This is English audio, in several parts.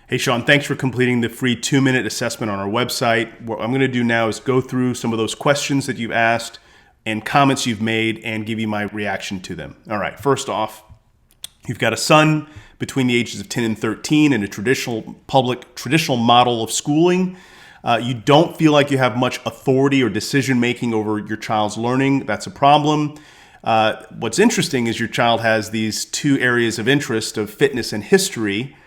Hey, Sean, thanks for completing the free 2-minute assessment on our website. What I'm going to do now is go through some of those questions that you've asked and comments you've made and give you my reaction to them. All right, first off, you've got a son between the ages of 10 and 13 in a traditional model of schooling. You don't feel like you have much authority or decision making over your child's learning. That's a problem. What's interesting is your child has these two areas of interest of fitness and history.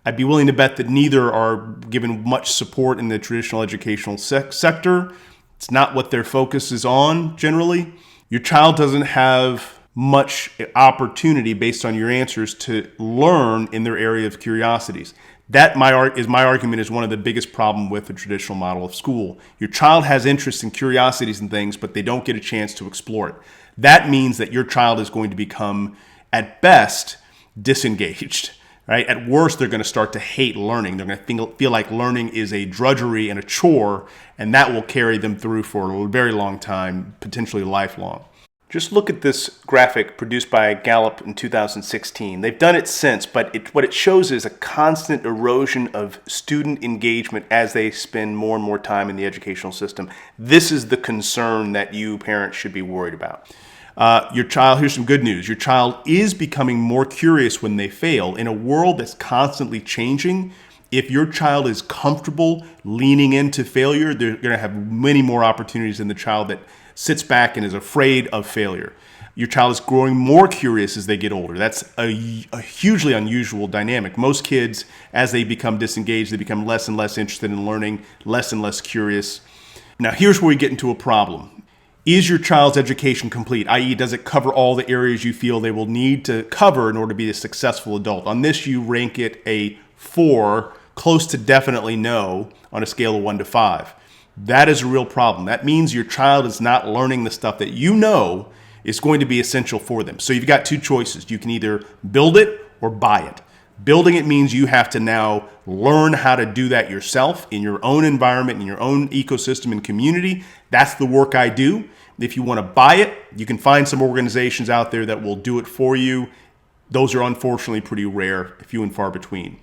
I'd be willing to bet that neither are given much support in the traditional educational sector. It's not what their focus is on generally. Your child doesn't have much opportunity based on your answers to learn in their area of curiosities. That my argument is one of the biggest problem with the traditional model of school. Your child has interests and curiosities and things, but they don't get a chance to explore it. That means that your child is going to become, at best, disengaged. Right? At worst, they're going to start to hate learning. They're going to feel like learning is a drudgery and a chore, and that will carry them through for a very long time, potentially lifelong. Just look at this graphic produced by Gallup in 2016. They've done it since, but what it shows is a constant erosion of student engagement as they spend more and more time in the educational system. This is the concern that you parents should be worried about. Your child, here's some good news. Your child is becoming more curious when they fail. In a world that's constantly changing, if your child is comfortable leaning into failure, they're going to have many more opportunities than the child that sits back and is afraid of failure. Your child is growing more curious as they get older. That's a hugely unusual dynamic. Most kids, as they become disengaged, they become less and less interested in learning, less and less curious. Now, here's where we get into a problem. Is your child's education complete? I.e., does it cover all the areas you feel they will need to cover in order to be a successful adult? On this, you rank it a 4, close to definitely no, on a scale of 1 to 5. That is a real problem. That means your child is not learning the stuff that you know is going to be essential for them. So you've got two choices. You can either build it or buy it. Building it means you have to now learn how to do that yourself in your own environment, in your own ecosystem and community. That's the work I do. If you want to buy it, you can find some organizations out there that will do it for you. Those are unfortunately pretty rare, few and far between.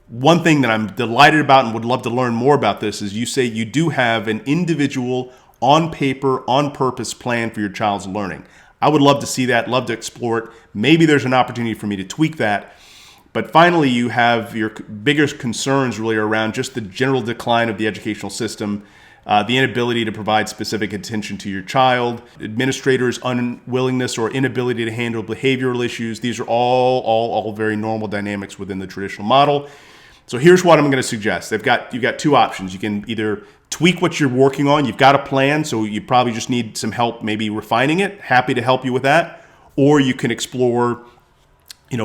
One thing that I'm delighted about and would love to learn more about this is you say you do have an individual, on paper, on purpose plan for your child's learning. I would love to see that, love to explore it. Maybe there's an opportunity for me to tweak that. But finally, you have your biggest concerns really around just the general decline of the educational system, the inability to provide specific attention to your child, administrators' unwillingness or inability to handle behavioral issues. These are all very normal dynamics within the traditional model. So here's what I'm going to suggest. You've got two options. You can either tweak what you're working on. You've got a plan, so you probably just need some help maybe refining it. Happy to help you with that. Or you can explore,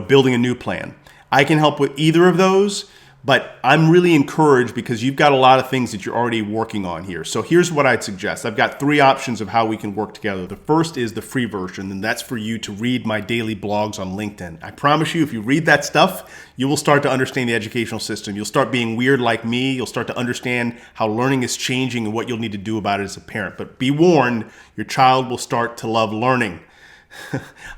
building a new plan. I can help with either of those. But I'm really encouraged because you've got a lot of things that you're already working on here. So here's what I'd suggest. I've got 3 options of how we can work together. The first is the free version, and that's for you to read my daily blogs on LinkedIn. I promise you, if you read that stuff, you will start to understand the educational system. You'll start being weird like me. You'll start to understand how learning is changing and what you'll need to do about it as a parent. But be warned, your child will start to love learning.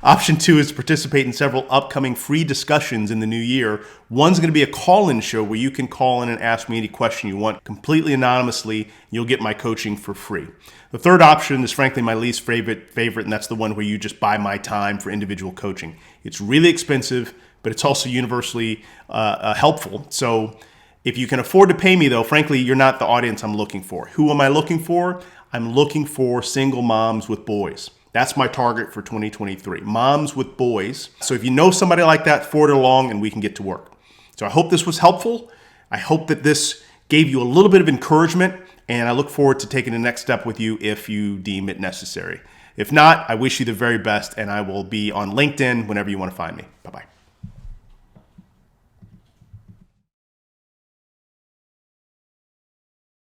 Option 2 is to participate in several upcoming free discussions in the new year. One's going to be a call-in show where you can call in and ask me any question you want completely anonymously. You'll get my coaching for free. The third option is frankly my least favorite, and that's the one where you just buy my time for individual coaching. It's really expensive, but it's also universally helpful. So if you can afford to pay me, though, frankly, you're not the audience I'm looking for. Who am I looking for? I'm looking for single moms with boys. That's my target for 2023, moms with boys. So if you know somebody like that, forward it along and we can get to work. So I hope this was helpful. I hope that this gave you a little bit of encouragement, and I look forward to taking the next step with you if you deem it necessary. If not, I wish you the very best, and I will be on LinkedIn whenever you want to find me. Bye-bye.